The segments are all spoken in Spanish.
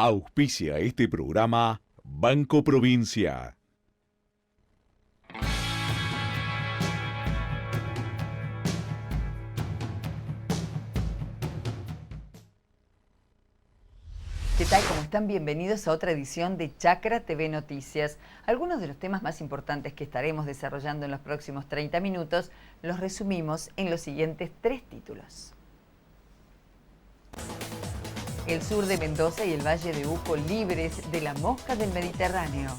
Auspicia este programa Banco Provincia. ¿Qué tal? ¿Cómo están? Bienvenidos a otra edición de Chacra TV Noticias. Algunos de los temas más importantes que estaremos desarrollando en los próximos 30 minutos los resumimos en los siguientes 3 títulos. El sur de Mendoza y el Valle de Uco libres de la mosca del Mediterráneo.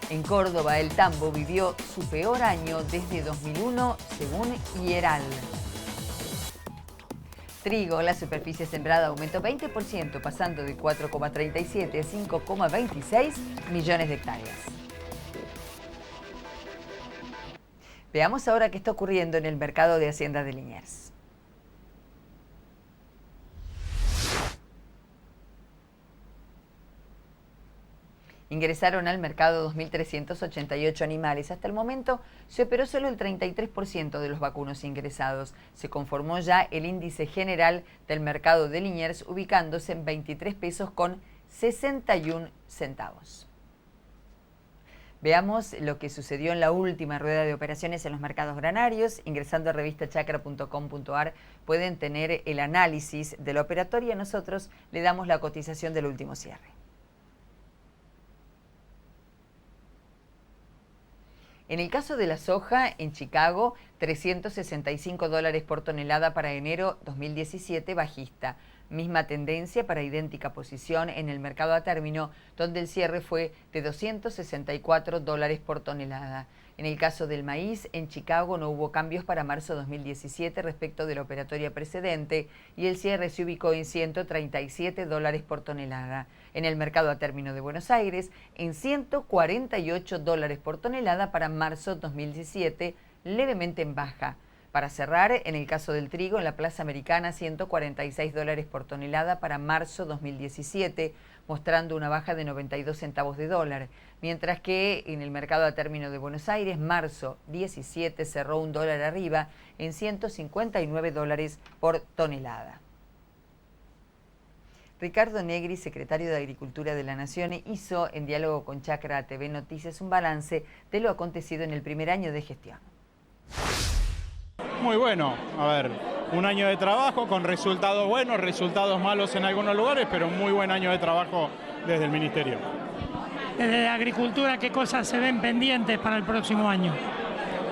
En Córdoba, el tambo vivió su peor año desde 2001, según IERAL. Trigo, la superficie sembrada aumentó 20%, pasando de 4,37 a 5,26 millones de hectáreas. Veamos ahora qué está ocurriendo en el mercado de Hacienda de Liniers. Ingresaron al mercado 2.388 animales. Hasta el momento se operó solo el 33% de los vacunos ingresados. Se conformó ya el índice general del mercado de Liniers, ubicándose en 23 pesos con 61 centavos. Veamos lo que sucedió en la última rueda de operaciones en los mercados granarios. Ingresando a revistachacra.com.ar pueden tener el análisis de la operatoria. Nosotros le damos la cotización del último cierre. En el caso de la soja, en Chicago, $365 por tonelada para enero 2017, bajista. Misma tendencia para idéntica posición en el mercado a término, donde el cierre fue de $264 por tonelada. En el caso del maíz, en Chicago no hubo cambios para marzo 2017 respecto de la operatoria precedente y el cierre se ubicó en $137 por tonelada. En el mercado a término de Buenos Aires, en $148 por tonelada para marzo 2017, levemente en baja. Para cerrar, en el caso del trigo, en la Plaza Americana, $146 por tonelada para marzo 2017, mostrando una baja de 92 centavos de dólar. Mientras que en el mercado a término de Buenos Aires, marzo 17 cerró $1 arriba en $159 por tonelada. Ricardo Negri, secretario de Agricultura de la Nación, hizo en diálogo con Chacra TV Noticias un balance de lo acontecido en el primer año de gestión. Muy bueno, a ver, un año de trabajo con resultados buenos, resultados malos en algunos lugares, pero un muy buen año de trabajo desde el Ministerio. Desde la Agricultura, ¿qué cosas se ven pendientes para el próximo año?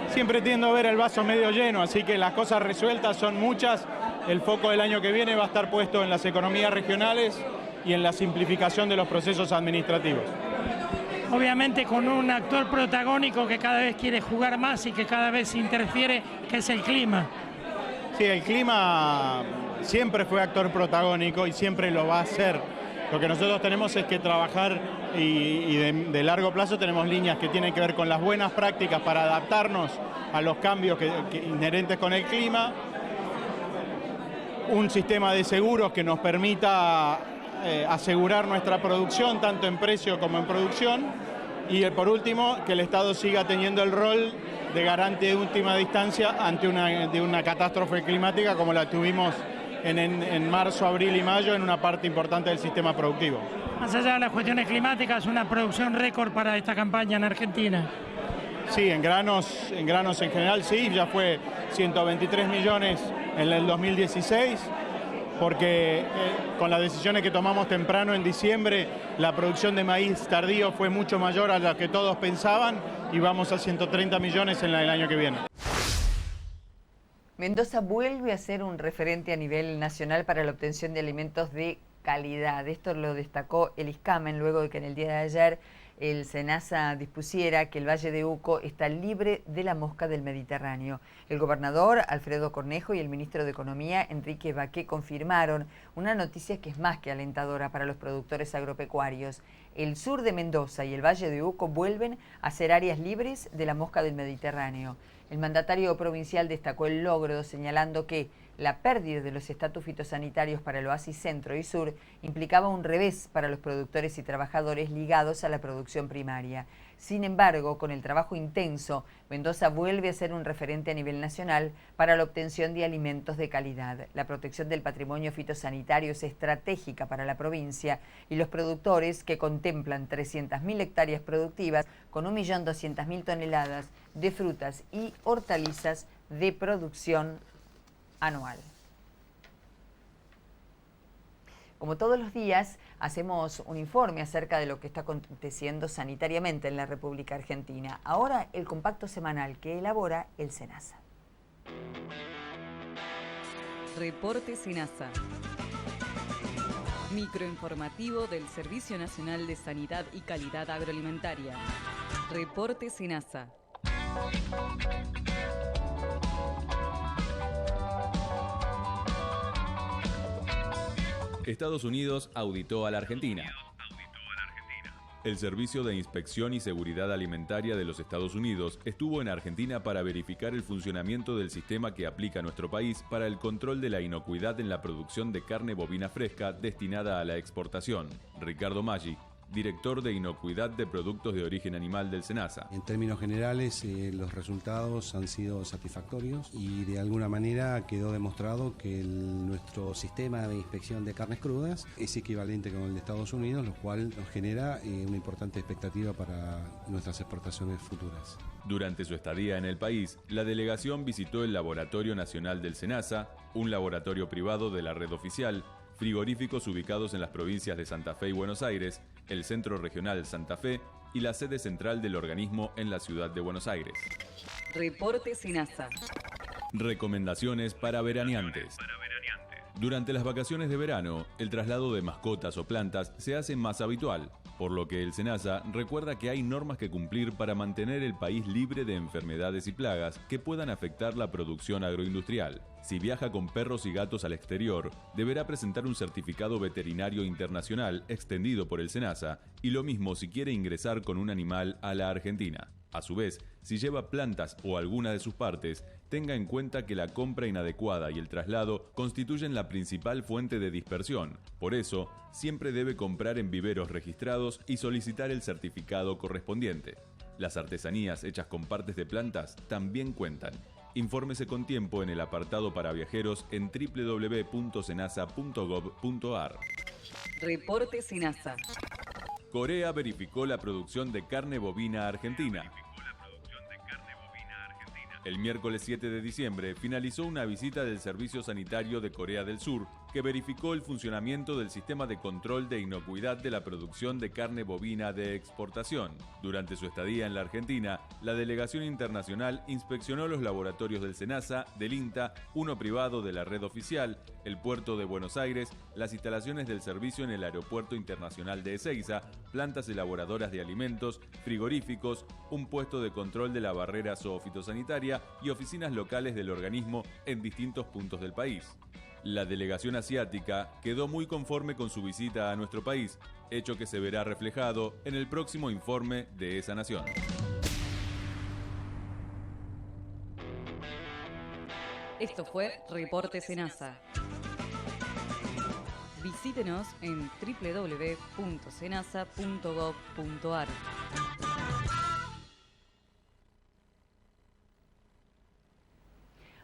Siempre tiendo a ver el vaso medio lleno, así que las cosas resueltas son muchas. El foco del año que viene va a estar puesto en las economías regionales y en la simplificación de los procesos administrativos. Obviamente con un actor protagónico que cada vez quiere jugar más y que cada vez interfiere, que es el clima. Sí, el clima siempre fue actor protagónico y siempre lo va a ser. Lo que nosotros tenemos es que trabajar y de largo plazo tenemos líneas que tienen que ver con las buenas prácticas para adaptarnos a los cambios inherentes con el clima, un sistema de seguros que nos permita asegurar nuestra producción, tanto en precio como en producción, y por último, que el Estado siga teniendo el rol de garante de última distancia ante una catástrofe climática como la tuvimos en marzo, abril y mayo en una parte importante del sistema productivo. Más allá de las cuestiones climáticas, una producción récord para esta campaña en Argentina. Sí, en granos en general sí, ya fue 123 millones en el 2016, porque con las decisiones que tomamos temprano en diciembre, la producción de maíz tardío fue mucho mayor a la que todos pensaban y vamos a 130 millones en el año que viene. Mendoza vuelve a ser un referente a nivel nacional para la obtención de alimentos de calidad. Esto lo destacó el ISCAMEN luego de que en el día de ayer el SENASA dispusiera que el Valle de Uco está libre de la mosca del Mediterráneo. El gobernador Alfredo Cornejo y el ministro de Economía Enrique Baqué confirmaron una noticia que es más que alentadora para los productores agropecuarios. El sur de Mendoza y el Valle de Uco vuelven a ser áreas libres de la mosca del Mediterráneo. El mandatario provincial destacó el logro, señalando que La pérdida de los estatus fitosanitarios para el oasis centro y sur implicaba un revés para los productores y trabajadores ligados a la producción primaria. Sin embargo, con el trabajo intenso, Mendoza vuelve a ser un referente a nivel nacional para la obtención de alimentos de calidad. La protección del patrimonio fitosanitario es estratégica para la provincia y los productores, que contemplan 300.000 hectáreas productivas con 1.200.000 toneladas de frutas y hortalizas de producción anual. Como todos los días, hacemos un informe acerca de lo que está aconteciendo sanitariamente en la República Argentina. Ahora, el compacto semanal que elabora el SENASA. Reporte SENASA. Microinformativo del Servicio Nacional de Sanidad y Calidad Agroalimentaria. Reporte SENASA. Estados Unidos auditó a la Argentina. El Servicio de Inspección y Seguridad Alimentaria de los Estados Unidos estuvo en Argentina para verificar el funcionamiento del sistema que aplica nuestro país para el control de la inocuidad en la producción de carne bovina fresca destinada a la exportación. Ricardo Maggi, director de Inocuidad de Productos de Origen Animal del SENASA. En términos generales, los resultados han sido satisfactorios y de alguna manera quedó demostrado que nuestro sistema de inspección de carnes crudas es equivalente con el de Estados Unidos, lo cual nos genera una importante expectativa para nuestras exportaciones futuras. Durante su estadía en el país, la delegación visitó el Laboratorio Nacional del SENASA, un laboratorio privado de la red oficial, frigoríficos ubicados en las provincias de Santa Fe y Buenos Aires, el Centro Regional Santa Fe y la sede central del organismo en la ciudad de Buenos Aires. Reporte SENASA. Recomendaciones para veraneantes. Durante las vacaciones de verano, el traslado de mascotas o plantas se hace más habitual, por lo que el SENASA recuerda que hay normas que cumplir para mantener el país libre de enfermedades y plagas que puedan afectar la producción agroindustrial. Si viaja con perros y gatos al exterior, deberá presentar un certificado veterinario internacional extendido por el SENASA, y lo mismo si quiere ingresar con un animal a la Argentina. A su vez, si lleva plantas o alguna de sus partes, tenga en cuenta que la compra inadecuada y el traslado constituyen la principal fuente de dispersión. Por eso, siempre debe comprar en viveros registrados y solicitar el certificado correspondiente. Las artesanías hechas con partes de plantas también cuentan. Infórmese con tiempo en el apartado para viajeros en www.senasa.gov.ar. Reporte SENASA. Corea verificó la producción de carne bovina argentina. El miércoles 7 de diciembre finalizó una visita del Servicio Sanitario de Corea del Sur, que verificó el funcionamiento del sistema de control de inocuidad de la producción de carne bovina de exportación. Durante su estadía en la Argentina, la delegación internacional inspeccionó los laboratorios del SENASA, del INTA, uno privado de la red oficial, el puerto de Buenos Aires, las instalaciones del servicio en el Aeropuerto Internacional de Ezeiza, plantas elaboradoras de alimentos, frigoríficos, un puesto de control de la barrera zoofitosanitaria y oficinas locales del organismo en distintos puntos del país. La delegación asiática quedó muy conforme con su visita a nuestro país, hecho que se verá reflejado en el próximo informe de esa nación. Esto fue Reporte SENASA. Visítenos en www.senasa.gov.ar.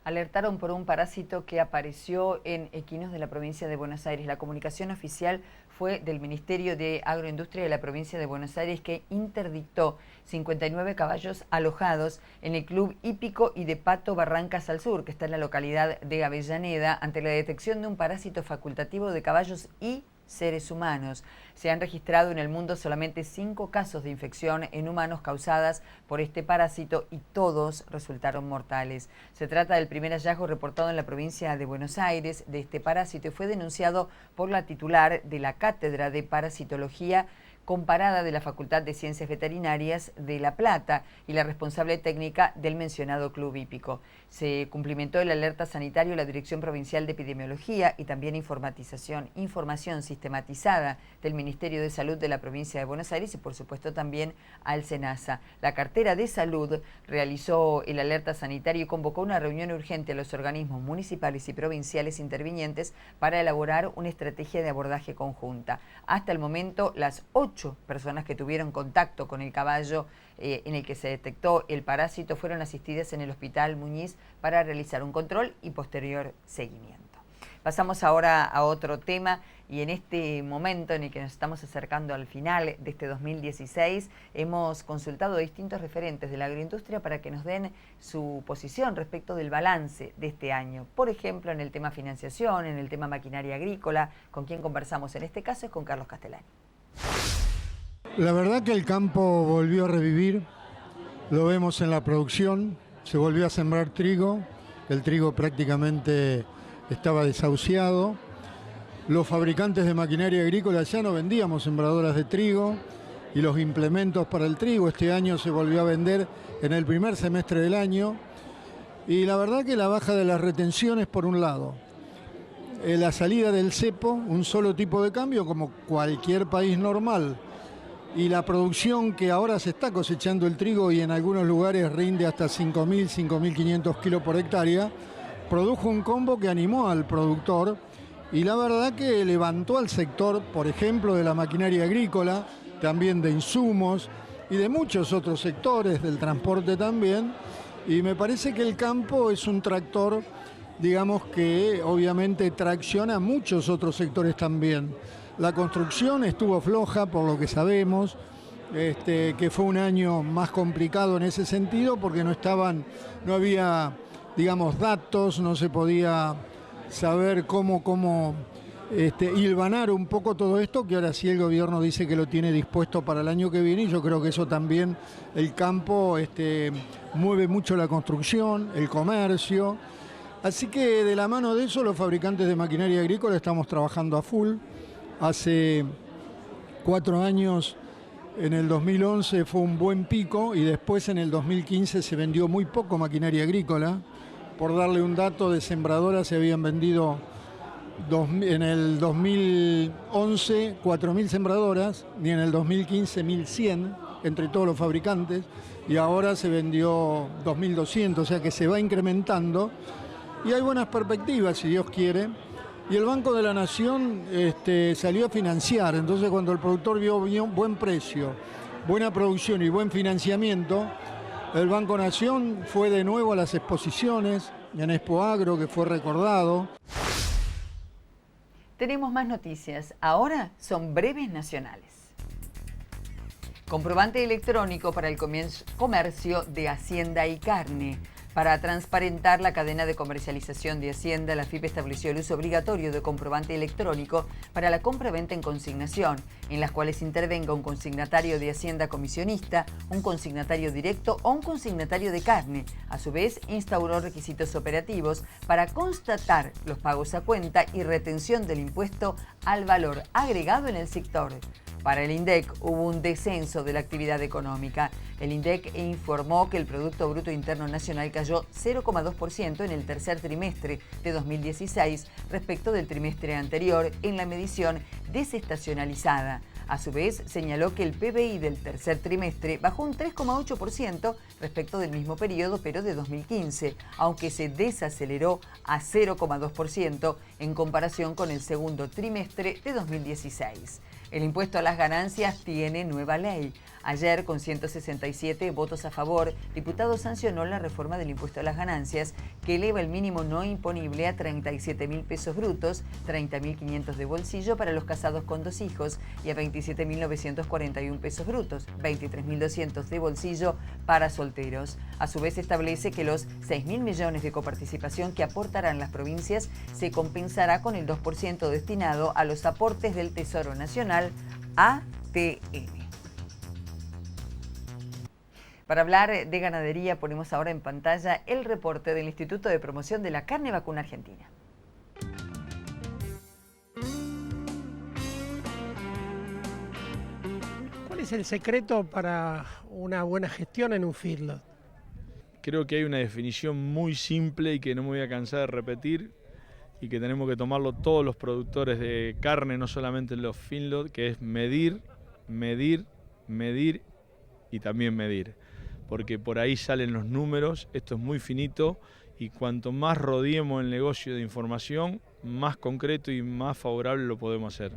Alertaron por un parásito que apareció en equinos de la provincia de Buenos Aires. La comunicación oficial fue del Ministerio de Agroindustria de la provincia de Buenos Aires, que interdictó 59 caballos alojados en el Club Hípico y de Pato Barrancas al Sur, que está en la localidad de Avellaneda, ante la detección de un parásito facultativo de caballos y seres humanos. Se han registrado en el mundo solamente 5 casos de infección en humanos causadas por este parásito y todos resultaron mortales. Se trata del primer hallazgo reportado en la provincia de Buenos Aires de este parásito y fue denunciado por la titular de la Cátedra de Parasitología comparada de la Facultad de Ciencias Veterinarias de La Plata y la responsable técnica del mencionado club hípico. Se cumplimentó el alerta sanitario de la Dirección Provincial de Epidemiología y también información sistematizada del Ministerio de Salud de la Provincia de Buenos Aires y por supuesto también al SENASA. La cartera de Salud realizó el alerta sanitario y convocó una reunión urgente a los organismos municipales y provinciales intervinientes para elaborar una estrategia de abordaje conjunta. Hasta el momento, las 8 personas que tuvieron contacto con el caballo en el que se detectó el parásito fueron asistidas en el Hospital Muñiz para realizar un control y posterior seguimiento. Pasamos ahora a otro tema y en este momento en el que nos estamos acercando al final de este 2016 hemos consultado a distintos referentes de la agroindustria para que nos den su posición respecto del balance de este año. Por ejemplo, en el tema financiación, en el tema maquinaria agrícola. ¿Con quién conversamos en este caso? Es con Carlos Castellani. La verdad que el campo volvió a revivir, lo vemos en la producción, se volvió a sembrar trigo, el trigo prácticamente estaba desahuciado. Los fabricantes de maquinaria agrícola ya no vendíamos sembradoras de trigo y los implementos para el trigo. Este año se volvió a vender en el primer semestre del año. Y la verdad que la baja de las retenciones por un lado. La salida del cepo, un solo tipo de cambio como cualquier país normal. Y la producción que ahora se está cosechando el trigo y en algunos lugares rinde hasta 5.000, 5.500 kilos por hectárea, produjo un combo que animó al productor y la verdad que levantó al sector, por ejemplo, de la maquinaria agrícola, también de insumos y de muchos otros sectores, del transporte también. Y me parece que el campo es un tractor, digamos, que obviamente tracciona muchos otros sectores también. La construcción estuvo floja, por lo que sabemos, que fue un año más complicado en ese sentido porque no había, digamos, datos, no se podía saber cómo hilvanar un poco todo esto, que ahora sí el gobierno dice que lo tiene dispuesto para el año que viene y yo creo que eso también, el campo mueve mucho la construcción, el comercio. Así que de la mano de eso los fabricantes de maquinaria agrícola estamos trabajando a full. Hace 4 años, en el 2011 fue un buen pico y después en el 2015 se vendió muy poco maquinaria agrícola. Por darle un dato, de sembradoras se habían vendido en el 2011 4.000 sembradoras y en el 2015 1.100 entre todos los fabricantes y ahora se vendió 2.200, o sea que se va incrementando y hay buenas perspectivas si Dios quiere. Y el Banco de la Nación salió a financiar, entonces cuando el productor vio buen precio, buena producción y buen financiamiento, el Banco Nación fue de nuevo a las exposiciones, en Expo Agro, que fue recordado. Tenemos más noticias, ahora son breves nacionales. Comprobante electrónico para el comercio de Hacienda y carne. Para transparentar la cadena de comercialización de Hacienda, la AFIP estableció el uso obligatorio de comprobante electrónico para la compra-venta en consignación, en las cuales intervenga un consignatario de Hacienda comisionista, un consignatario directo o un consignatario de carne. A su vez, instauró requisitos operativos para constatar los pagos a cuenta y retención del impuesto al valor agregado en el sector. Para el INDEC hubo un descenso de la actividad económica. El INDEC informó que el Producto Bruto Interno Nacional cayó 0,2% en el tercer trimestre de 2016 respecto del trimestre anterior en la medición desestacionalizada. A su vez, señaló que el PBI del tercer trimestre bajó un 3,8% respecto del mismo periodo, pero de 2015, aunque se desaceleró a 0,2% en comparación con el segundo trimestre de 2016. El impuesto a las ganancias tiene nueva ley. Ayer, con 167 votos a favor, diputados sancionó la reforma del impuesto a las ganancias, que eleva el mínimo no imponible a 37.000 pesos brutos, 30.500 de bolsillo para los casados con 2 hijos y a 27.941 pesos brutos, 23.200 de bolsillo para solteros. A su vez, establece que los 6.000 millones de coparticipación que aportarán las provincias se compensará con el 2% destinado a los aportes del Tesoro Nacional, ATN. Para hablar de ganadería, ponemos ahora en pantalla el reporte del Instituto de Promoción de la Carne Vacuna Argentina. es el secreto para una buena gestión en un feedlot? Creo que hay una definición muy simple y que no me voy a cansar de repetir y que tenemos que tomarlo todos los productores de carne, no solamente los feedlot, que es medir, medir, medir y también medir. Porque por ahí salen los números, esto es muy finito y cuanto más rodeemos el negocio de información, más concreto y más favorable lo podemos hacer.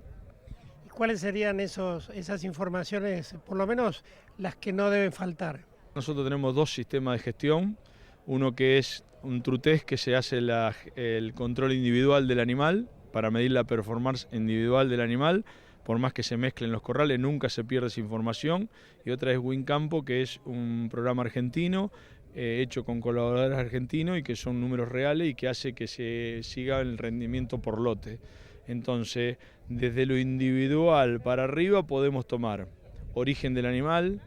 ¿Cuáles serían esas informaciones, por lo menos las que no deben faltar? Nosotros tenemos dos sistemas de gestión, uno que es un true test que se hace el control individual del animal para medir la performance individual del animal, por más que se mezclen los corrales nunca se pierde esa información, y otra es WinCampo, que es un programa argentino hecho con colaboradores argentinos y que son números reales y que hace que se siga el rendimiento por lote. Entonces, desde lo individual para arriba podemos tomar origen del animal,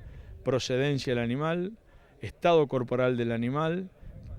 procedencia del animal, estado corporal del animal,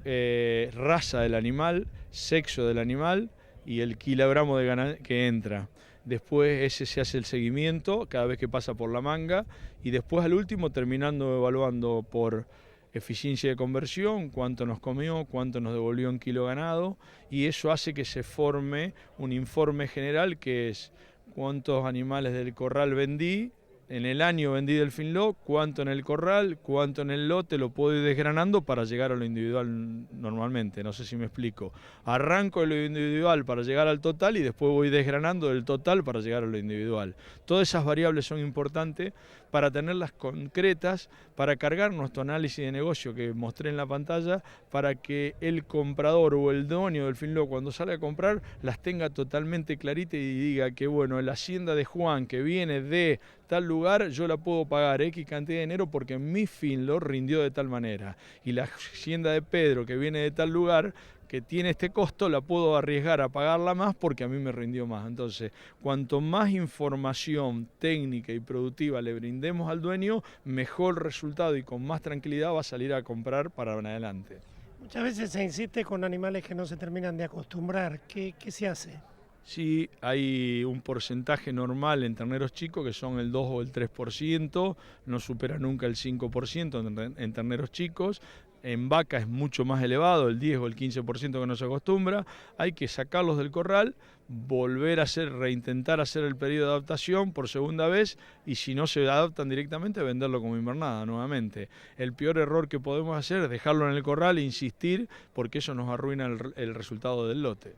raza del animal, sexo del animal y el kilogramo de ganado que entra. Después ese se hace el seguimiento cada vez que pasa por la manga y después al último terminando evaluando por eficiencia de conversión, cuánto nos comió, cuánto nos devolvió en kilo ganado, y eso hace que se forme un informe general que es cuántos animales del corral vendí, en el año vendí del feedlot, cuánto en el corral, cuánto en el lote, lo puedo ir desgranando para llegar a lo individual normalmente, no sé si me explico. Arranco de lo individual para llegar al total y después voy desgranando del total para llegar a lo individual. Todas esas variables son importantes para tenerlas concretas, para cargar nuestro análisis de negocio que mostré en la pantalla, para que el comprador o el dueño del feedlot cuando sale a comprar las tenga totalmente claritas y diga que bueno, la hacienda de Juan que viene de tal lugar, yo la puedo pagar X cantidad de dinero porque mi feedlot rindió de tal manera. Y la hacienda de Pedro que viene de tal lugar, que tiene este costo, la puedo arriesgar a pagarla más porque a mí me rindió más. Entonces, cuanto más información técnica y productiva le brindemos al dueño, mejor resultado y con más tranquilidad va a salir a comprar para adelante. Muchas veces se insiste con animales que no se terminan de acostumbrar. ¿Qué se hace? Sí, hay un porcentaje normal en terneros chicos que son el 2 o el 3%, no supera nunca el 5% en terneros chicos. En vaca es mucho más elevado, el 10 o el 15% que no se acostumbra. Hay que sacarlos del corral, volver a reintentar hacer el periodo de adaptación por segunda vez y si no se adaptan directamente, venderlo como invernada nuevamente. El peor error que podemos hacer es dejarlo en el corral e insistir porque eso nos arruina el resultado del lote.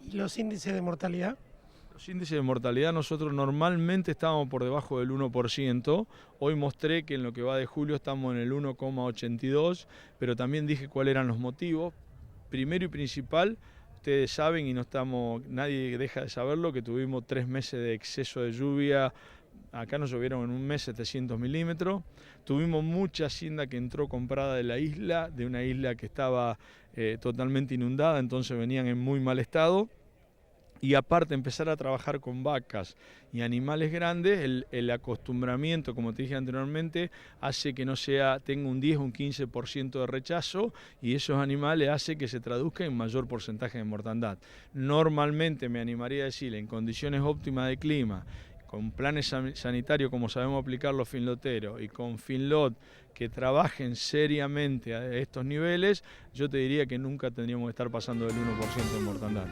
¿Y los índices de mortalidad? Los índices de mortalidad nosotros normalmente estábamos por debajo del 1%, hoy mostré que en lo que va de julio estamos en el 1,82%, pero también dije cuáles eran los motivos. Primero y principal, ustedes saben y nadie deja de saberlo, que tuvimos 3 meses de exceso de lluvia, acá nos llovieron en un mes 700 milímetros, tuvimos mucha hacienda que entró comprada de la isla, de una isla que estaba totalmente inundada, entonces venían en muy mal estado. Y aparte empezar a trabajar con vacas y animales grandes, el acostumbramiento, como te dije anteriormente, hace que tenga un 10 o un 15% de rechazo y esos animales hace que se traduzca en mayor porcentaje de mortandad. Normalmente me animaría a decir, en condiciones óptimas de clima, con planes sanitarios como sabemos aplicar los feedloteros y con feedlot que trabajen seriamente a estos niveles, yo te diría que nunca tendríamos que estar pasando del 1% de mortandad.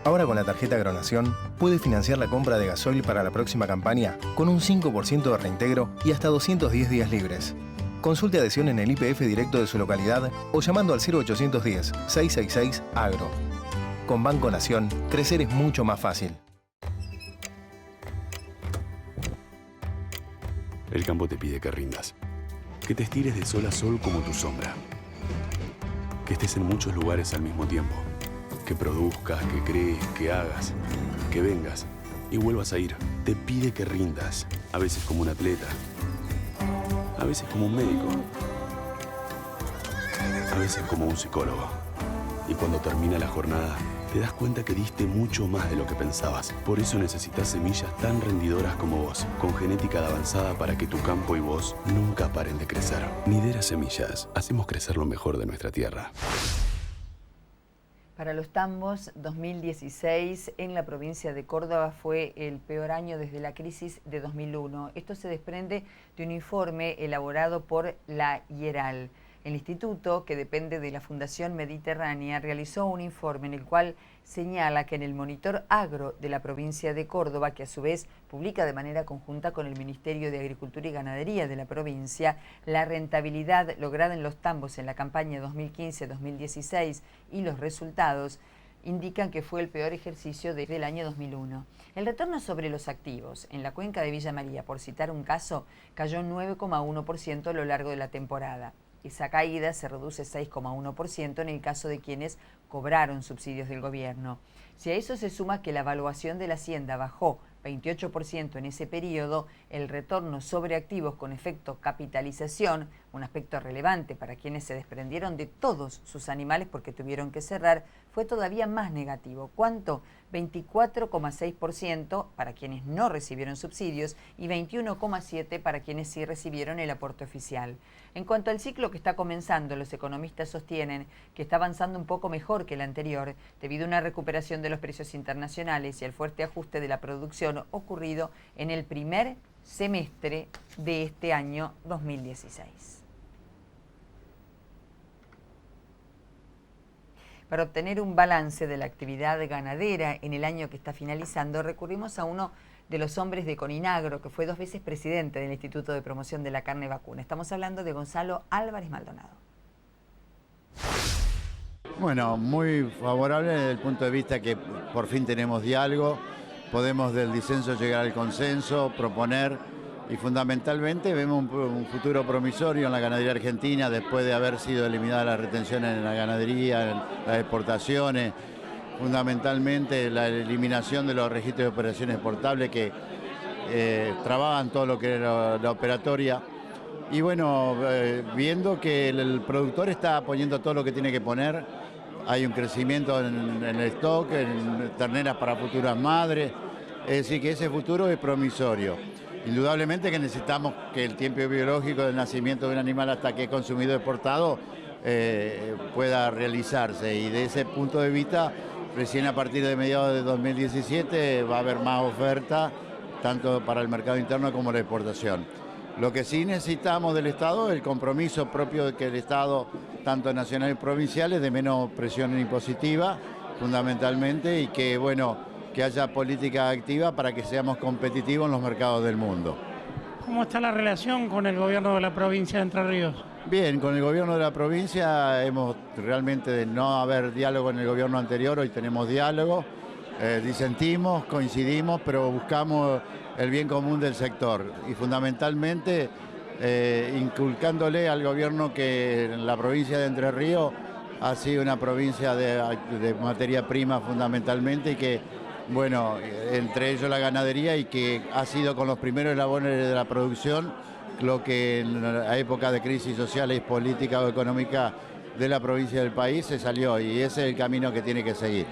Ahora con la tarjeta Agronación puede financiar la compra de gasoil para la próxima campaña con un 5% de reintegro y hasta 210 días libres. Consulte adhesión en el IPF directo de su localidad o llamando al 0810-666-AGRO. Con Banco Nación, crecer es mucho más fácil. El campo te pide que rindas, que te estires de sol a sol como tu sombra, que estés en muchos lugares al mismo tiempo, que produzcas, que crees, que hagas, que vengas y vuelvas a ir. Te pide que rindas, a veces como un atleta, a veces como un médico, a veces como un psicólogo. Y cuando termina la jornada, te das cuenta que diste mucho más de lo que pensabas. Por eso necesitas semillas tan rendidoras como vos, con genética de avanzada para que tu campo y vos nunca paren de crecer. Nidera Semillas, hacemos crecer lo mejor de nuestra tierra. Para los tambos, 2016 en la provincia de Córdoba fue el peor año desde la crisis de 2001. Esto se desprende de un informe elaborado por la IERAL. El instituto, que depende de la Fundación Mediterránea, realizó un informe en el cual señala que en el monitor agro de la provincia de Córdoba, que a su vez publica de manera conjunta con el Ministerio de Agricultura y Ganadería de la provincia, la rentabilidad lograda en los tambos en la campaña 2015-2016 y los resultados indican que fue el peor ejercicio desde el año 2001. El retorno sobre los activos en la cuenca de Villa María, por citar un caso, cayó 9,1% a lo largo de la temporada. Esa caída se reduce 6,1% en el caso de quienes cobraron subsidios del gobierno. Si a eso se suma que la evaluación de la hacienda bajó 28% en ese periodo, el retorno sobre activos con efecto capitalización, un aspecto relevante para quienes se desprendieron de todos sus animales porque tuvieron que cerrar, fue todavía más negativo. ¿Cuánto? 24,6% para quienes no recibieron subsidios y 21,7% para quienes sí recibieron el aporte oficial. En cuanto al ciclo que está comenzando, los economistas sostienen que está avanzando un poco mejor que el anterior, debido a una recuperación de los precios internacionales y al fuerte ajuste de la producción ocurrido en el primer semestre de este año 2016. Para obtener un balance de la actividad ganadera en el año que está finalizando, recurrimos a uno de los hombres de Coninagro, que fue 2 veces presidente del Instituto de Promoción de la Carne Vacuna. Estamos hablando de Gonzalo Álvarez Maldonado. Bueno, muy favorable desde el punto de vista que por fin tenemos diálogo, podemos del disenso llegar al consenso, proponer y fundamentalmente vemos un futuro promisorio en la ganadería argentina después de haber sido eliminadas las retenciones en la ganadería, en las exportaciones, fundamentalmente la eliminación de los registros de operaciones exportables que trababan todo lo que era la operatoria. Y bueno, viendo que el productor está poniendo todo lo que tiene que poner, hay un crecimiento en el stock, en terneras para futuras madres, es decir, que ese futuro es promisorio. Indudablemente que necesitamos que el tiempo biológico del nacimiento de un animal hasta que es consumido exportado pueda realizarse, y de ese punto de vista recién a partir de mediados de 2017 va a haber más oferta tanto para el mercado interno como la exportación. Lo que sí necesitamos del Estado es el compromiso propio de que el Estado, tanto nacional y provincial, es de menos presión impositiva fundamentalmente, y que bueno, que haya política activa para que seamos competitivos en los mercados del mundo. ¿Cómo está la relación con el gobierno de la provincia de Entre Ríos? Bien, con el gobierno de la provincia hemos realmente, de no haber diálogo en el gobierno anterior, hoy tenemos diálogo, disentimos, coincidimos, pero buscamos el bien común del sector y fundamentalmente inculcándole al gobierno que en la provincia de Entre Ríos ha sido una provincia de materia prima fundamentalmente, y que bueno, entre ellos la ganadería, y que ha sido con los primeros eslabones de la producción lo que en la época de crisis social y política o económica de la provincia del país se salió, y ese es el camino que tiene que seguir.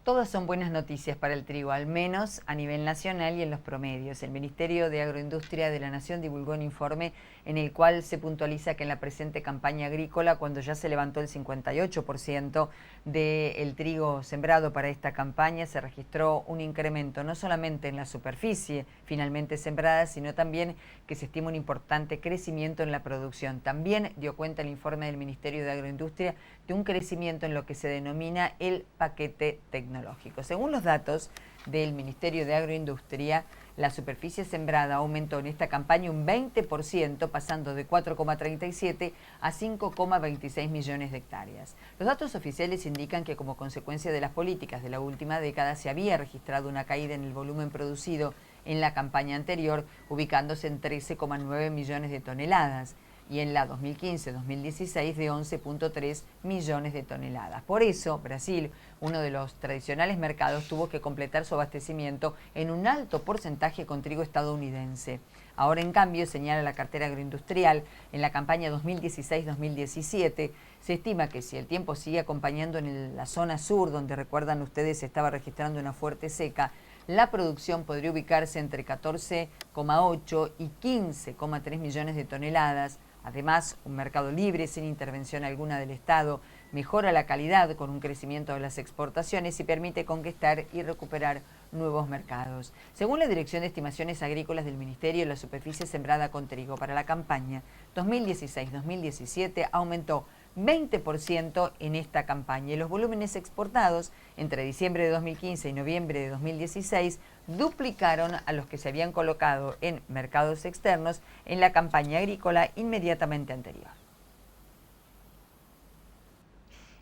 Todas son buenas noticias para el trigo, al menos a nivel nacional y en los promedios. El Ministerio de Agroindustria de la Nación divulgó un informe en el cual se puntualiza que en la presente campaña agrícola, cuando ya se levantó el 58% del trigo sembrado para esta campaña, se registró un incremento no solamente en la superficie finalmente sembrada, sino también que se estima un importante crecimiento en la producción. También dio cuenta el informe del Ministerio de Agroindustria de un crecimiento en lo que se denomina el paquete tecnológico. Según los datos del Ministerio de Agroindustria, la superficie sembrada aumentó en esta campaña un 20%, pasando de 4,37 a 5,26 millones de hectáreas. Los datos oficiales indican que como consecuencia de las políticas de la última década se había registrado una caída en el volumen producido en la campaña anterior, ubicándose en 13,9 millones de toneladas, y en la 2015-2016 de 11,3 millones de toneladas. Por eso, Brasil, uno de los tradicionales mercados, tuvo que completar su abastecimiento en un alto porcentaje con trigo estadounidense. Ahora, en cambio, señala la cartera agroindustrial, en la campaña 2016-2017, se estima que si el tiempo sigue acompañando en la zona sur, donde recuerdan ustedes se estaba registrando una fuerte seca, la producción podría ubicarse entre 14,8 y 15,3 millones de toneladas. Además, un mercado libre, sin intervención alguna del Estado, mejora la calidad con un crecimiento de las exportaciones y permite conquistar y recuperar nuevos mercados. Según la Dirección de Estimaciones Agrícolas del Ministerio, la superficie sembrada con trigo para la campaña 2016-2017 aumentó 20% en esta campaña y los volúmenes exportados entre diciembre de 2015 y noviembre de 2016 duplicaron a los que se habían colocado en mercados externos en la campaña agrícola inmediatamente anterior.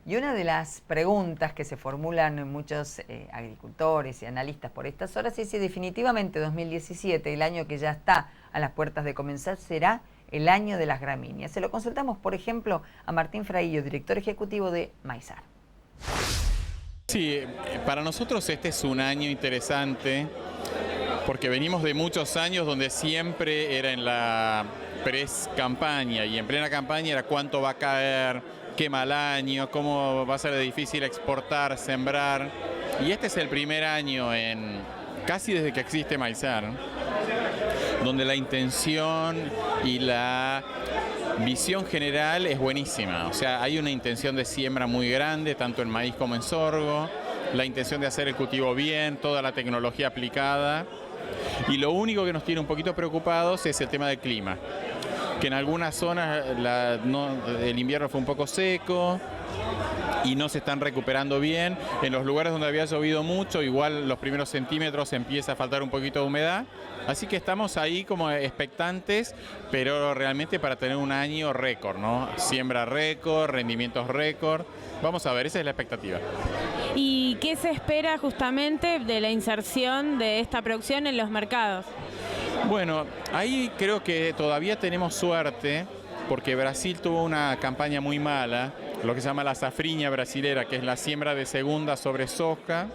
Y una de las preguntas que se formulan muchos agricultores y analistas por estas horas es si definitivamente 2017, el año que ya está a las puertas de comenzar, será el año de las gramíneas. Se lo consultamos, por ejemplo, a Martín Fraillo, director ejecutivo de Maizar. Sí, para nosotros este es un año interesante porque venimos de muchos años donde siempre era en la pre-campaña y en plena campaña era cuánto va a caer, qué mal año, cómo va a ser de difícil exportar, sembrar. Y este es el primer año casi desde que existe Maizar, donde la intención y la visión general es buenísima. O sea, hay una intención de siembra muy grande, tanto en maíz como en sorgo, la intención de hacer el cultivo bien, toda la tecnología aplicada. Y lo único que nos tiene un poquito preocupados es el tema del clima, que en algunas zonas el invierno fue un poco seco y no se están recuperando bien. En los lugares donde había llovido mucho, igual los primeros centímetros empieza a faltar un poquito de humedad. Así que estamos ahí como expectantes, pero realmente para tener un año récord, ¿no? Siembra récord, rendimientos récord. Vamos a ver, esa es la expectativa. ¿Y qué se espera justamente de la inserción de esta producción en los mercados? Bueno, ahí creo que todavía tenemos suerte, porque Brasil tuvo una campaña muy mala, lo que se llama la safrinha brasilera, que es la siembra de segunda sobre soja.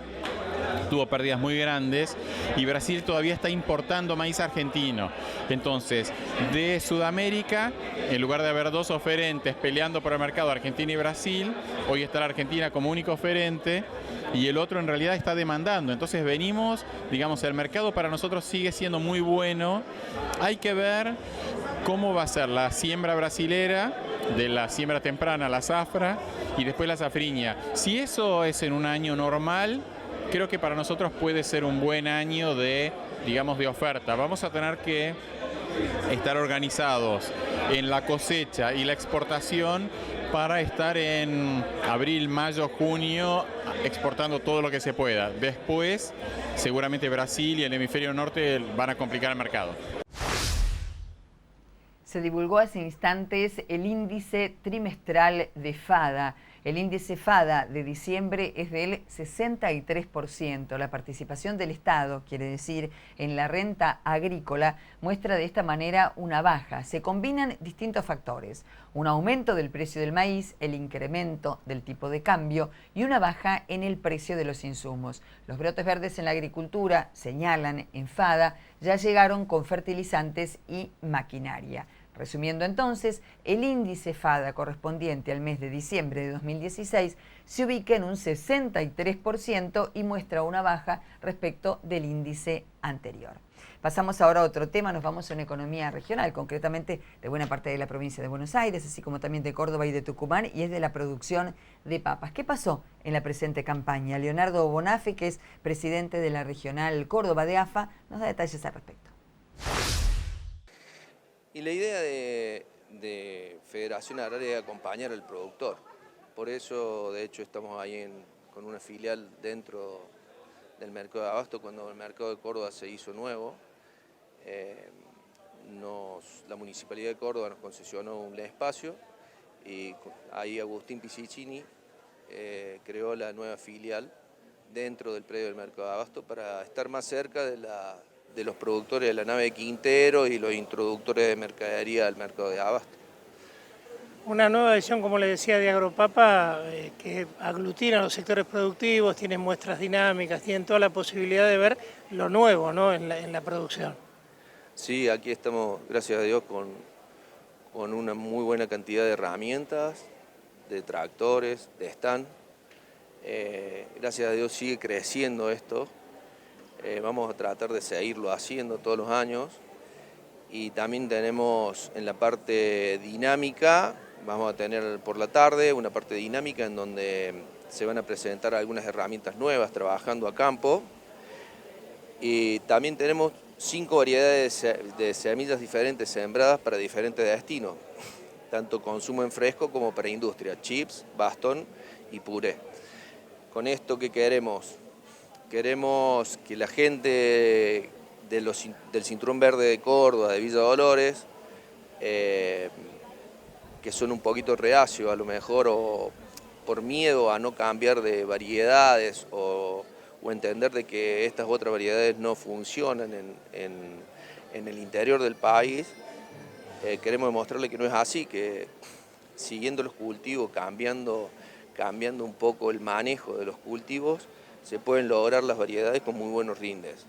Tuvo pérdidas muy grandes y Brasil todavía está importando maíz argentino. Entonces, de Sudamérica, en lugar de haber dos oferentes peleando por el mercado, Argentina y Brasil, hoy está la Argentina como único oferente y el otro en realidad está demandando. Entonces venimos, digamos, el mercado para nosotros sigue siendo muy bueno. Hay que ver cómo va a ser la siembra brasilera, de la siembra temprana, la zafra, y después la safriña. Si eso es en un año normal, creo que para nosotros puede ser un buen año de, digamos, de oferta. Vamos a tener que estar organizados en la cosecha y la exportación para estar en abril, mayo, junio exportando todo lo que se pueda. Después, seguramente Brasil y el hemisferio norte van a complicar el mercado. Se divulgó hace instantes el índice trimestral de FADA. El índice FADA de diciembre es del 63%. La participación del Estado, quiere decir, en la renta agrícola, muestra de esta manera una baja. Se combinan distintos factores: un aumento del precio del maíz, el incremento del tipo de cambio y una baja en el precio de los insumos. Los brotes verdes en la agricultura, señalan en FADA, ya llegaron con fertilizantes y maquinaria. Resumiendo entonces, el índice FADA correspondiente al mes de diciembre de 2016 se ubica en un 63% y muestra una baja respecto del índice anterior. Pasamos ahora a otro tema, nos vamos a una economía regional, concretamente de buena parte de la provincia de Buenos Aires, así como también de Córdoba y de Tucumán, y es de la producción de papas. ¿Qué pasó en la presente campaña? Leonardo Bonafe, que es presidente de la regional Córdoba de AFA, nos da detalles al respecto. Y la idea de Federación Agraria es acompañar al productor. Por eso, de hecho, estamos ahí con una filial dentro del mercado de abasto. Cuando el mercado de Córdoba se hizo nuevo, la Municipalidad de Córdoba nos concesionó un espacio y ahí Agustín Pisicini creó la nueva filial dentro del predio del mercado de abasto para estar más cerca de los productores de la nave de Quintero y los introductores de mercadería al mercado de abasto. Una nueva edición, como le decía, de Agropapa, que aglutina los sectores productivos, tienen muestras dinámicas, tienen toda la posibilidad de ver lo nuevo, ¿no?, en la producción. Sí, aquí estamos, gracias a Dios, con una muy buena cantidad de herramientas, de tractores, de stand. Gracias a Dios sigue creciendo esto. Vamos a tratar de seguirlo haciendo todos los años. Y también tenemos en la parte dinámica, vamos a tener por la tarde una parte dinámica en donde se van a presentar algunas herramientas nuevas trabajando a campo. Y también tenemos 5 variedades de semillas diferentes sembradas para diferentes destinos, tanto consumo en fresco como para industria, chips, bastón y puré. Con esto, ¿qué queremos? Queremos que la gente del Cinturón Verde de Córdoba, de Villa Dolores, que son un poquito reacios a lo mejor o por miedo a no cambiar de variedades o entender de que estas otras variedades no funcionan en el interior del país, queremos demostrarle que no es así, que siguiendo los cultivos, cambiando un poco el manejo de los cultivos, se pueden lograr las variedades con muy buenos rindes.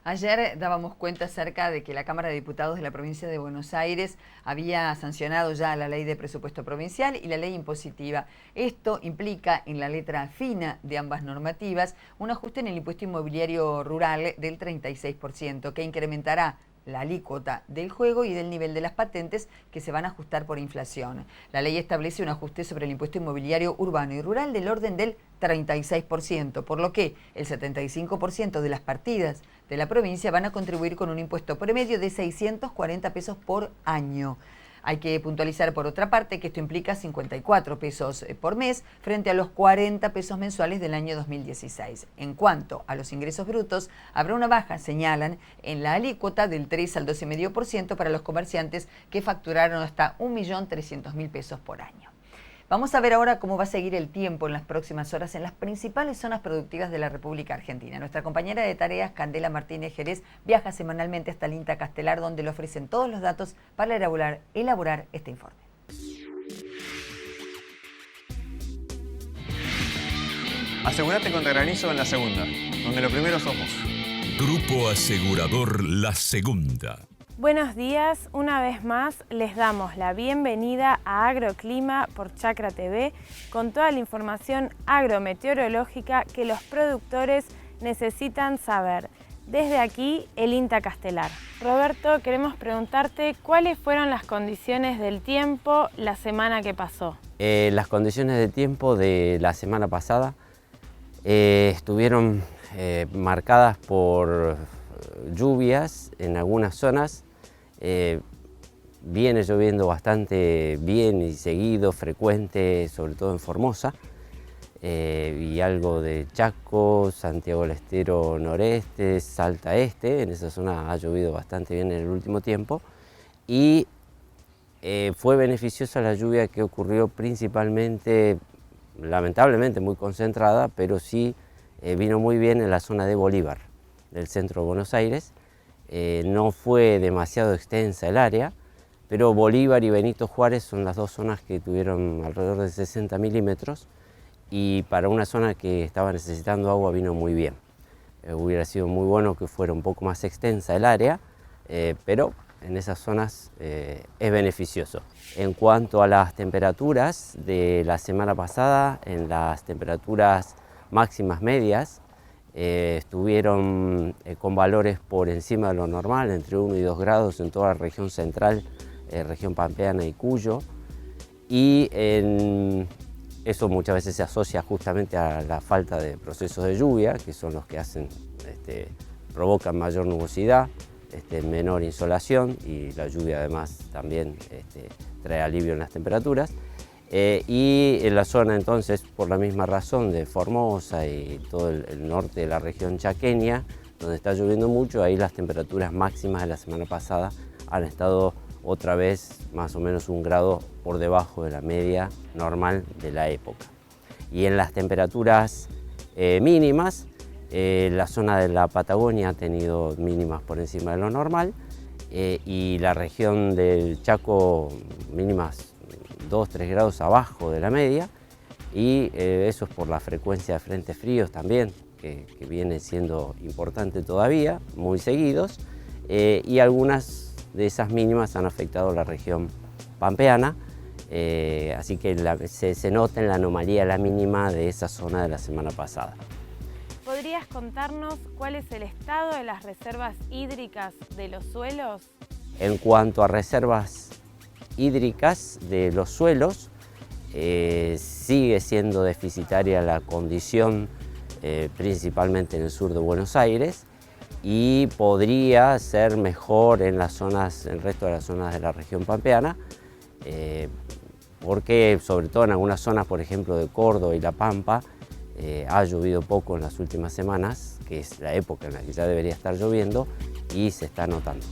Ayer dábamos cuenta acerca de que la Cámara de Diputados de la provincia de Buenos Aires había sancionado ya la ley de presupuesto provincial y la ley impositiva. Esto implica en la letra fina de ambas normativas un ajuste en el impuesto inmobiliario rural del 36%, que incrementará la alícuota del juego y del nivel de las patentes que se van a ajustar por inflación. La ley establece un ajuste sobre el impuesto inmobiliario urbano y rural del orden del 36%, por lo que el 75% de las partidas de la provincia van a contribuir con un impuesto promedio de 640 pesos por año. Hay que puntualizar por otra parte que esto implica 54 pesos por mes frente a los 40 pesos mensuales del año 2016. En cuanto a los ingresos brutos, habrá una baja, señalan, en la alícuota del 3 al 12,5% para los comerciantes que facturaron hasta 1.300.000 pesos por año. Vamos a ver ahora cómo va a seguir el tiempo en las próximas horas en las principales zonas productivas de la República Argentina. Nuestra compañera de tareas, Candela Martínez Jerez, viaja semanalmente hasta el INTA Castelar, donde le ofrecen todos los datos para elaborar este informe. Asegúrate contra granizo en La Segunda, donde lo primero somos. Grupo Asegurador La Segunda. Buenos días, una vez más les damos la bienvenida a Agroclima por Chacra TV con toda la información agrometeorológica que los productores necesitan saber. Desde aquí, el INTA Castelar. Roberto, queremos preguntarte cuáles fueron las condiciones del tiempo la semana que pasó. Las condiciones de tiempo de la semana pasada estuvieron marcadas por lluvias en algunas zonas. Viene lloviendo bastante bien y seguido, frecuente, sobre todo en Formosa, y algo de Chaco, Santiago del Estero noreste, Salta este. En esa zona ha llovido bastante bien en el último tiempo y fue beneficiosa la lluvia que ocurrió principalmente, lamentablemente muy concentrada, pero sí vino muy bien en la zona de Bolívar, del centro de Buenos Aires. No fue demasiado extensa el área, pero Bolívar y Benito Juárez son las dos zonas que tuvieron alrededor de 60 milímetros y para una zona que estaba necesitando agua vino muy bien. Hubiera sido muy bueno que fuera un poco más extensa el área, pero en esas zonas es beneficioso. En cuanto a las temperaturas de la semana pasada, en las temperaturas máximas medias, estuvieron con valores por encima de lo normal, entre 1 y 2 grados en toda la región central, región pampeana y Cuyo, y eso muchas veces se asocia justamente a la falta de procesos de lluvia, que son los que provocan mayor nubosidad, menor insolación, y la lluvia además también trae alivio en las temperaturas. Y en la zona entonces, por la misma razón de Formosa y todo el norte de la región chaqueña, donde está lloviendo mucho, ahí las temperaturas máximas de la semana pasada han estado otra vez más o menos 1 grado por debajo de la media normal de la época. Y en las temperaturas mínimas, la zona de la Patagonia ha tenido mínimas por encima de lo normal y la región del Chaco mínimas 2-3 grados abajo de la media, y eso es por la frecuencia de frentes fríos también que viene siendo importante todavía, muy seguidos, y algunas de esas mínimas han afectado la región pampeana, así que se nota en la anomalía la mínima de esa zona de la semana pasada. ¿Podrías contarnos cuál es el estado de las reservas hídricas de los suelos? En cuanto a reservas hídricas de los suelos, sigue siendo deficitaria la condición, principalmente en el sur de Buenos Aires, y podría ser mejor en las zonas, en el resto de las zonas de la región pampeana, porque sobre todo en algunas zonas, por ejemplo de Córdoba y La Pampa, ha llovido poco en las últimas semanas, que es la época en la que ya debería estar lloviendo, y se está notando.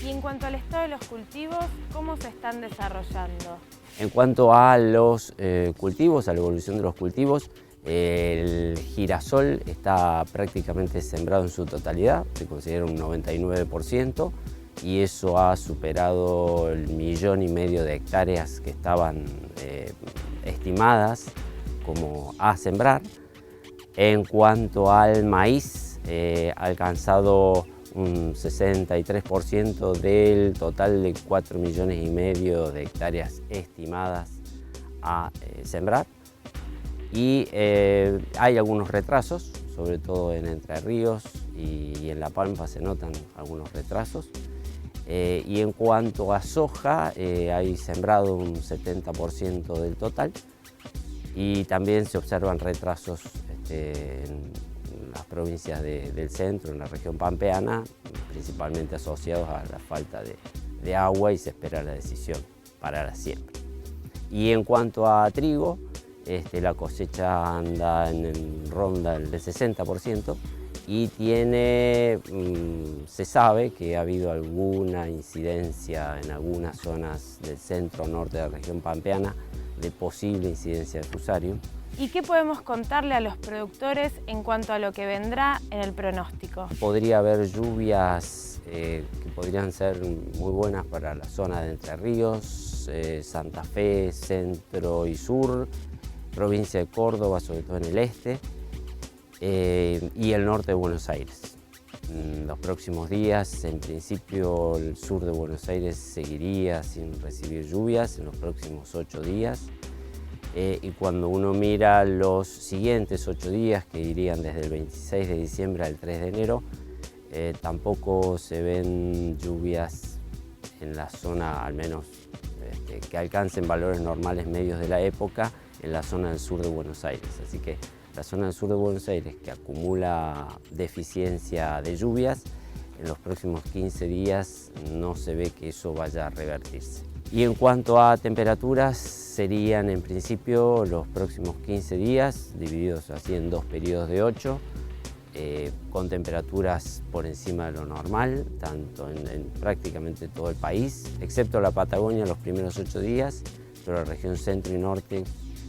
Y en cuanto al estado de los cultivos, ¿cómo se están desarrollando? En cuanto a los cultivos, a la evolución de los cultivos, el girasol está prácticamente sembrado en su totalidad, se considera un 99%, y eso ha superado el 1,5 millones de hectáreas que estaban estimadas como a sembrar. En cuanto al maíz, ha alcanzado un 63% del total de 4,5 millones de hectáreas estimadas a sembrar. Y hay algunos retrasos, sobre todo en Entre Ríos y en La Pampa se notan algunos retrasos. Y en cuanto a soja, hay sembrado un 70% del total, y también se observan retrasos en las provincias del centro, en la región pampeana, principalmente asociados a la falta de agua, y se espera la decisión para la siembra. Y en cuanto a trigo, la cosecha anda ronda del 60%, y se sabe que ha habido alguna incidencia en algunas zonas del centro norte de la región pampeana de posible incidencia de Fusarium. ¿Y qué podemos contarle a los productores en cuanto a lo que vendrá en el pronóstico? Podría haber lluvias que podrían ser muy buenas para la zona de Entre Ríos, Santa Fe, centro y sur, provincia de Córdoba, sobre todo en el este, y el norte de Buenos Aires. En los próximos días, en principio, el sur de Buenos Aires seguiría sin recibir lluvias en los próximos 8 días. Y cuando uno mira los siguientes 8 días, que irían desde el 26 de diciembre al 3 de enero, tampoco se ven lluvias en la zona, al menos que alcancen valores normales medios de la época, en la zona del sur de Buenos Aires. Así que la zona del sur de Buenos Aires, que acumula deficiencia de lluvias, en los próximos 15 días no se ve que eso vaya a revertirse. Y en cuanto a temperaturas, serían en principio los próximos 15 días, divididos así en 2 periodos de 8, con temperaturas por encima de lo normal, tanto en prácticamente todo el país, excepto la Patagonia los primeros 8 días, pero la región centro y norte,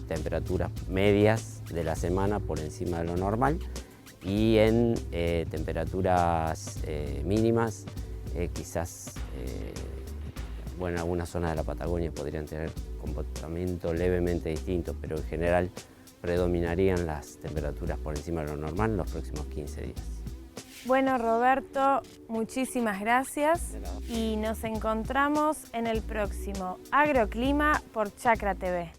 temperaturas medias de la semana por encima de lo normal, y en temperaturas mínimas, quizás en algunas zonas de la Patagonia podrían tener comportamiento levemente distinto, pero en general predominarían las temperaturas por encima de lo normal en los próximos 15 días. Bueno, Roberto, muchísimas gracias y nos encontramos en el próximo Agroclima por Chacra TV.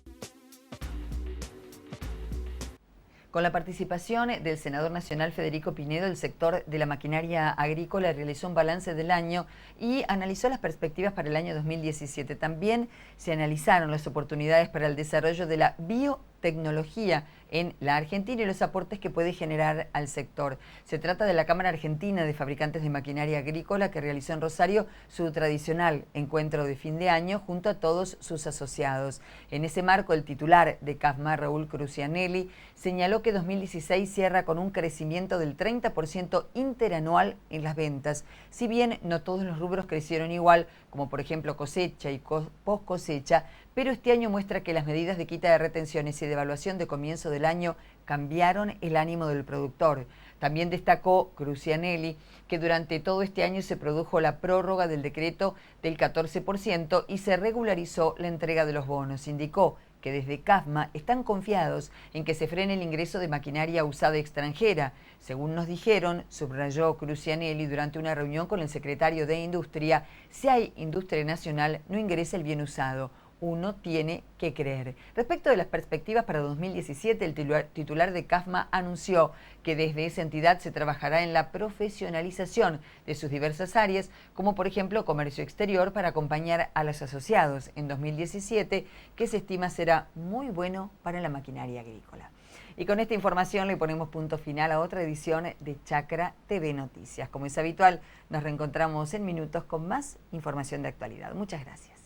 Con la participación del senador nacional Federico Pinedo, el sector de la maquinaria agrícola realizó un balance del año y analizó las perspectivas para el año 2017. También se analizaron las oportunidades para el desarrollo de la biotecnología en la Argentina y los aportes que puede generar al sector. Se trata de la Cámara Argentina de Fabricantes de Maquinaria Agrícola, que realizó en Rosario su tradicional encuentro de fin de año junto a todos sus asociados. En ese marco, el titular de CAFMA, Raúl Crucianelli, señaló que 2016 cierra con un crecimiento del 30% interanual en las ventas. Si bien no todos los rubros crecieron igual, como por ejemplo cosecha y post cosecha, pero este año muestra que las medidas de quita de retenciones y de evaluación de comienzo del año cambiaron el ánimo del productor. También destacó Crucianelli que durante todo este año se produjo la prórroga del decreto del 14% y se regularizó la entrega de los bonos. Indicó que desde CAFMA están confiados en que se frene el ingreso de maquinaria usada extranjera. Según nos dijeron, subrayó Crucianelli durante una reunión con el secretario de Industria, si hay industria nacional no ingresa el bien usado. Uno tiene que creer. Respecto de las perspectivas para 2017, el titular de CAFMA anunció que desde esa entidad se trabajará en la profesionalización de sus diversas áreas, como por ejemplo comercio exterior, para acompañar a los asociados en 2017, que se estima será muy bueno para la maquinaria agrícola. Y con esta información le ponemos punto final a otra edición de Chacra TV Noticias. Como es habitual, nos reencontramos en minutos con más información de actualidad. Muchas gracias.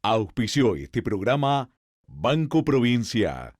Auspició este programa Banco Provincia.